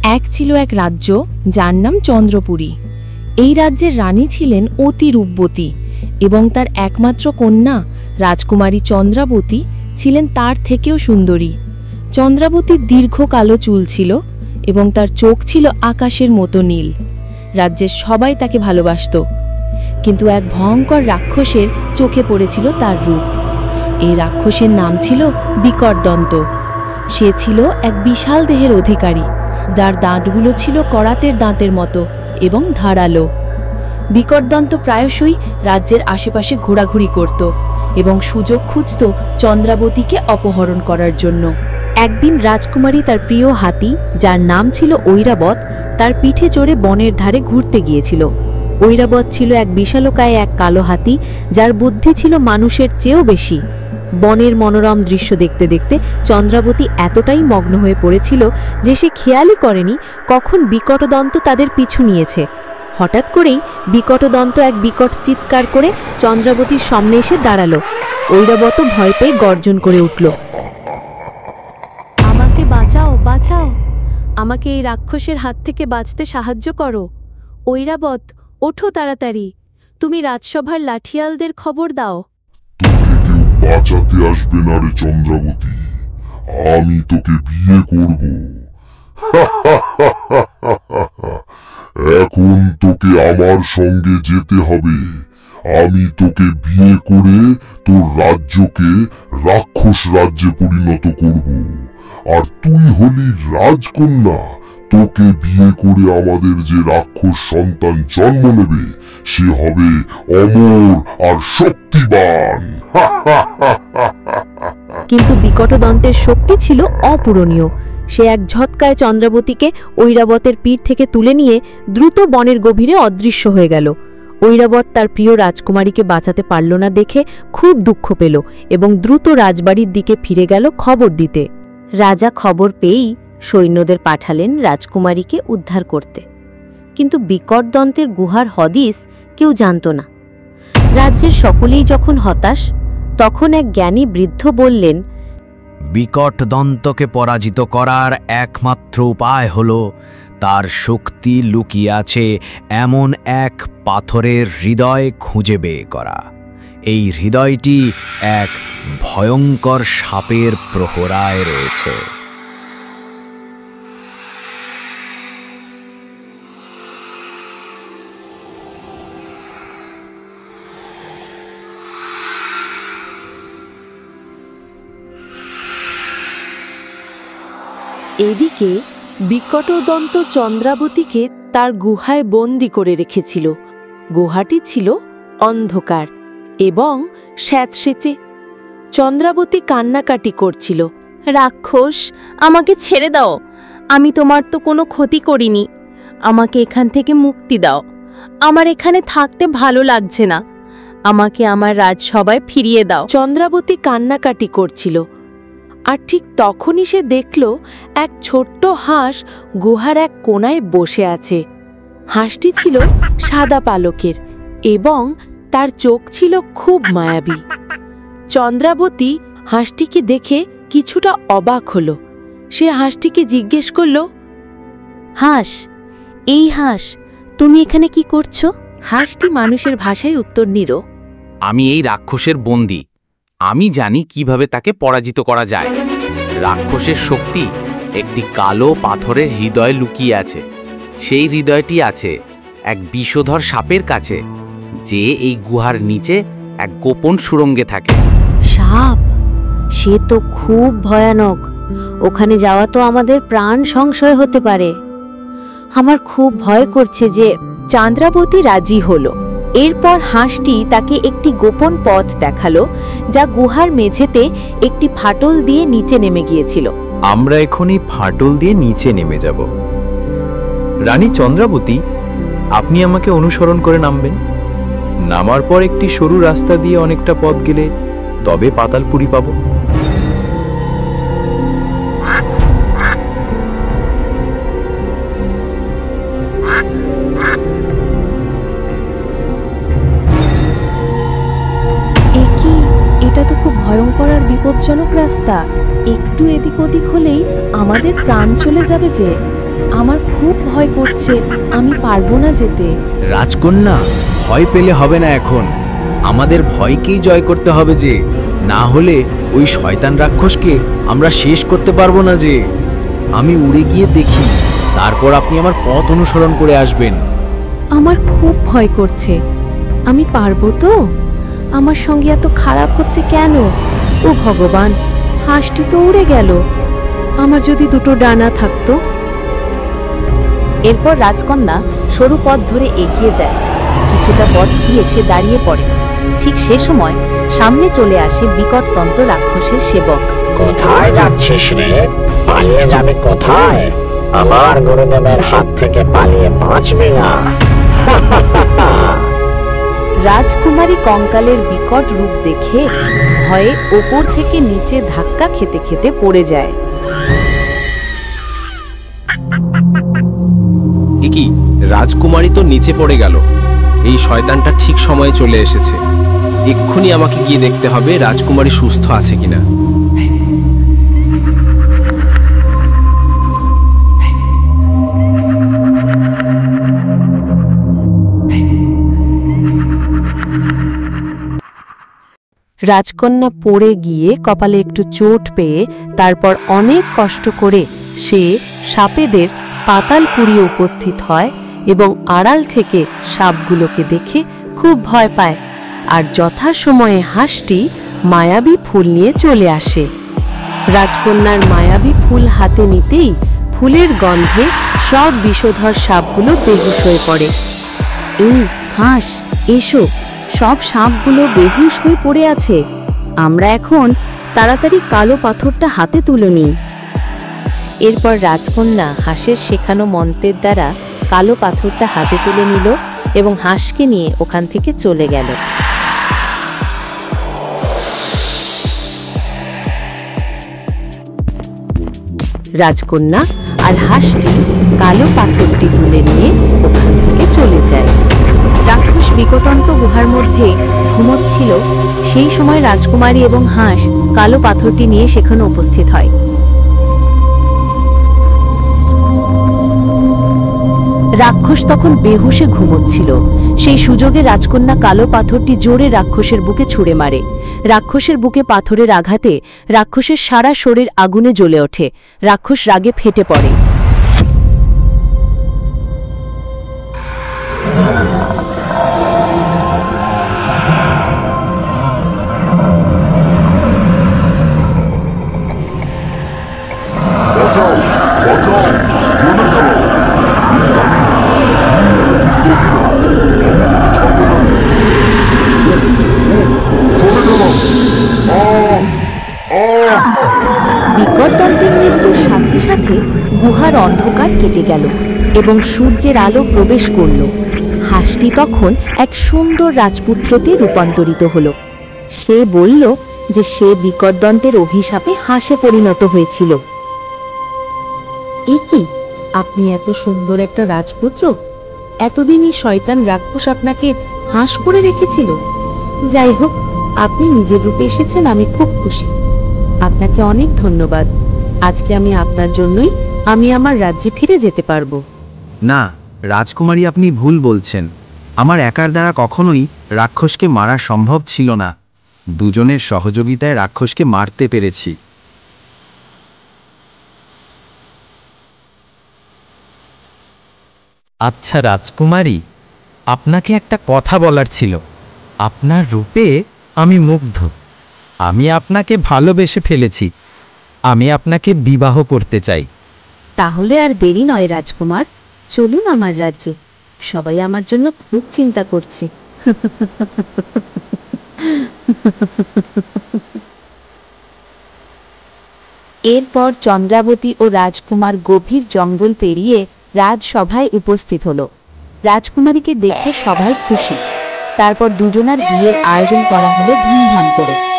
এক ছিল এক রাজ্য যার নাম চন্দ্রপুরী। এই রাজ্যের রানী ছিলেন অতি রূপবতী এবং তার একমাত্র কন্যা রাজকুমারী চন্দ্রাবতী ছিলেন তার থেকেও সুন্দরী। চন্দ্রাবতীর দীর্ঘ কালো চুল ছিল এবং তার চোখ ছিল আকাশের মতো নীল। রাজ্যের সবাই তাকে ভালোবাসত, কিন্তু এক ভয়ঙ্কর রাক্ষসের চোখে পড়েছিল তার রূপ। এই রাক্ষসের নাম ছিল বিকটদন্ত। সে ছিল এক বিশাল দেহের অধিকারী, যার দাঁতগুলো ছিল করাতের দাঁতের মতো এবং ধারালো। বিকটদন্ত প্রায়শই রাজ্যের আশেপাশে ঘোরাঘুরি করত এবং সুযোগ খুঁজত চন্দ্রাবতীকে অপহরণ করার জন্য। একদিন রাজকুমারী তার প্রিয় হাতি, যার নাম ছিল ঐরাবত, তার পিঠে চড়ে বনের ধারে ঘুরতে গিয়েছিল। ঐরাবত ছিল এক বিশালকায় এক কালো হাতি, যার বুদ্ধি ছিল মানুষের চেয়েও বেশি। বনের মনোরম দৃশ্য দেখতে দেখতে চন্দ্রাবতী এতটাই মগ্ন হয়ে পড়েছিল যে সে খেয়ালই করেনি কখন বিকটদন্ত তাদের পিছু নিয়েছে। হঠাৎ করেই বিকটদন্ত এক বিকট চিৎকার করে চন্দ্রাবতীর সামনে এসে দাঁড়ালো। ঐরাবত ভয় পেয়ে গর্জন করে উঠল, আমাকে বাঁচাও, বাঁচাও, আমাকে এই রাক্ষসের হাত থেকে বাঁচতে সাহায্য করো। ঐরাবত, ওঠো তাড়াতাড়ি, তুমি রাজসভার লাঠিয়ালদের খবর দাও। বাঁচাতে আসবে না রে চন্দ্রাবতী, আমি তোকে বিয়ে করব। এখন তোকে আমার সঙ্গে যেতে হবে। আমি তোকে বিয়ে করে তোর রাজ্যকে রাক্ষস রাজ্যে পরিণত করব, আর তুই হলি রাজকন্যা। তোকে বিয়ে করে আমাদের যে রাক্ষস সন্তান জন্ম নেবে সে হবে অমর আর শক্তিবান। কিন্তু বিকটদন্তের শক্তি ছিল অপূরণীয়। সে এক ঝটকায় চন্দ্রাবতীকে ঐরাবতের পিঠ থেকে তুলে নিয়ে দ্রুত বনের গভীরে অদৃশ্য হয়ে গেল। ঐরাবত তার প্রিয় রাজকুমারীকে বাঁচাতে পারল না দেখে খুব দুঃখ পেল এবং দ্রুত রাজবাড়ির দিকে ফিরে গেল খবর দিতে। রাজা খবর পেয়েই সৈন্যদের পাঠালেন রাজকুমারীকে উদ্ধার করতে, কিন্তু বিকটদন্তের গুহার হদিস কেউ জানত না। রাজ্যের সকলেই যখন হতাশ, তখন এক জ্ঞানী বৃদ্ধ বললেন, বিকটদন্তকে পরাজিত করার একমাত্র উপায় হল তার শক্তি লুকিয়ে আছে এমন এক পাথরের হৃদয় খুঁজে বের করা। এই হৃদয়টি এক ভয়ঙ্কর সাপের প্রহরায় রয়েছে। এদিকে বিকটদন্ত চন্দ্রাবতীকে তার গুহায় বন্দি করে রেখেছিল। গুহাটি ছিল অন্ধকার এবং স্যাঁতসেঁচে। চন্দ্রাবতী কান্নাকাটি করছিল, রাক্ষস, আমাকে ছেড়ে দাও, আমি তোমার তো কোনো ক্ষতি করিনি, আমাকে এখান থেকে মুক্তি দাও, আমার এখানে থাকতে ভালো লাগছে না, আমাকে আমার রাজসভায় ফিরিয়ে দাও। চন্দ্রাবতী কান্নাকাটি করছিল, আর ঠিক তখনই সে দেখল এক ছোট্ট হাঁস গুহার এক কোণায় বসে আছে। হাঁসটি ছিল সাদা পালকের এবং তার চোখ ছিল খুব মায়াবী। চন্দ্রাবতী হাঁসটিকে দেখে কিছুটা অবাক হল। সে হাঁসটিকে জিজ্ঞেস করল, হাঁস, এই হাঁস, তুমি এখানে কি করছো? হাঁসটি মানুষের ভাষায় উত্তর নিল, আমি এই রাক্ষসের বন্দী, আমি জানি কিভাবে তাকে পরাজিত করা যায়। রাক্ষসের শক্তি একটি কালো পাথরের হৃদয় লুকিয়ে আছে। সেই হৃদয়টি আছে এক বিষধর সাপের কাছে, যে এই গুহার নিচে এক গোপন সুড়ঙ্গে থাকে। সাপ? সে তো খুব ভয়ানক, ওখানে যাওয়া তো আমাদের প্রাণ সংশয় হতে পারে। আমার খুব ভয় করছে যে। চন্দ্রাবতী রাজি হলো। এরপর হাঁসটি তাকে একটি গোপন পথ দেখালো, যা গুহার মেঝেতে একটি ফাটল দিয়ে নিচে নেমে গিয়েছিল। আমরা এখনই ফাটল দিয়ে নিচে নেমে যাব। রানী চন্দ্রাবতী, আপনি আমাকে অনুসরণ করে নামবেন। নামার পর একটি সরু রাস্তা দিয়ে অনেকটা পথ গেলে তবে পাতালপুরী পাব। এটা তো খুব ভয়ঙ্কর আর বিপজ্জনক রাস্তা। একটু এদিক ওদিক হলেই আমাদের প্রাণ চলে যাবে যে। আমার খুব ভয় করছে, আমি পারবো না যেতে। রাজকন্যা, ভয় পেলে হবে না এখন। আমাদের ভয়কেই জয় করতে হবে, যে না হলে ওই শয়তান রাক্ষসকে আমরা শেষ করতে পারবো না। যে আমি উড়ে গিয়ে দেখি, তারপর আপনি আমার পথ অনুসরণ করে আসবেন। আমার খুব ভয় করছে, আমি পারবো তো? আমার সঙ্গে এত খারাপ হচ্ছে কেন? ও ভগবান, হাঁসটি তো উড়ে গেল। আমার যদি দুটো ডানা থাকতো। এরপর রাজকন্যা সরু পথ ধরে এগিয়ে যায়। কিছুটা পথ গিয়ে সে দাঁড়িয়ে পড়ে। ঠিক সে সময় সামনে চলে আসে বিকটদন্ত রাক্ষসের সেবক। কোথায় যাচ্ছিস রে? পালিয়ে যাবে কোথায়? আমার গুরুদেবের হাত থেকে পালিয়ে বাঁচবি না। রাজকুমারী কঙ্কালের বিকট রূপ দেখে ভয়ে ওপর থেকে নিচে ধাক্কা খেতে খেতে পড়ে যায়। কি, রাজকুমারী তো নিচে পড়ে গেল। এই শয়তানটা ঠিক সময়ে চলে এসেছে। এক্ষুনি আমাকে গিয়ে দেখতে হবে রাজকুমারী সুস্থ আছে কিনা। রাজকন্যা পড়ে গিয়ে কপালে একটু চোট পেয়ে তারপর অনেক কষ্ট করে সে সাপেদের পাতালপুরী উপস্থিত হয় এবং আড়াল থেকে সাপগুলোকে দেখে খুব ভয় পায়। আর যথাসময়ে হাঁসটি মায়াবী ফুল নিয়ে চলে আসে। রাজকন্যার মায়াবী ফুল হাতে নিতেই ফুলের গন্ধে সব বিষধর সাপগুলো বেহুশ হয়ে পড়ে। এই হাঁস, এসো, সব সাপগুলো বেহুশ হয়ে পড়ে আছে। আমরা এখন তাড়াতাড়ি কালো পাথরটা হাতে তুলে নিই। এরপর রাজকন্যা হাঁসের শেখানো মন্ত্রের দ্বারা কালো পাথরটা হাতে তুলে নিল এবং হাঁসকে নিয়ে ওখান থেকে চলে গেল। রাজকন্যা আর হাঁসটি কালো পাথরটি তুলে নিয়ে ওখান থেকে চলে যায়। রাক্ষস বিকটন্ত গুহার মধ্যে ঘুমোচ্ছিল। সেই সময় রাজকুমারী এবং হাঁস কালো পাথরটি নিয়ে সেখানে উপস্থিত হয়। রাক্ষস তখন বেহুশে ঘুমোচ্ছিল। সেই সুযোগে রাজকন্যা কালো পাথরটি জোরে রাক্ষসের বুকে ছুঁড়ে মারে। রাক্ষসের বুকে পাথরের আঘাতে রাক্ষসের সারা শরীর আগুনে জ্বলে ওঠে। রাক্ষস রাগে ফেটে পড়ে। বাঁচাও, বাঁচাও, চলে গেল। চলে গেলাম। বিকটদন্তের মৃত্যুর সাথে সাথে গুহার অন্ধকার কেটে গেল এবং সূর্যের আলো প্রবেশ করল। হাঁসটি তখন এক সুন্দর রাজপুত্রতে রূপান্তরিত হল। সে বলল যে সে বিকটদন্তের অভিশাপে হাঁসে পরিণত হয়েছিল। কি, আপনি এত সুন্দর একটা রাজপুত্র? এতদিনই শয়তান রাক্ষস আপনাকে হাঁস করে রেখেছিল। যাই হোক, আপনি নিজের রূপে এসেছেন, আমি খুব খুশি। আপনাকে অনেক ধন্যবাদ। আজকে আমি আপনার জন্যই আমি আমার রাজ্যে ফিরে যেতে পারবো। না রাজকুমারী, আপনি ভুল বলছেন। আমার একার দ্বারা কখনোই রাক্ষসকে মারা সম্ভব ছিল না। দুজনের সহযোগিতায় রাক্ষসকে মারতে পেরেছি। আচ্ছা রাজকুমারী, আপনাকে একটা কথা বলার ছিল। আপনার রূপে আমি মুগ্ধ। আমি আপনাকে ভালোবেসে ফেলেছি। আমি আপনাকে বিবাহ করতে চাই। তাহলে আর দেরি নয় রাজকুমার, চলুন আমার রাজ্যে। সবাই আমার জন্য খুব চিন্তা করছে। এরপর চন্দ্রাবতী ও রাজকুমার গভীর জঙ্গল পেরিয়ে রাজসভায় উপস্থিত হল। রাজকুমারীকে দেখে সবাই খুশি। তারপর দুজনার বিয়ের আয়োজন করা হলো ধুমধাম করে।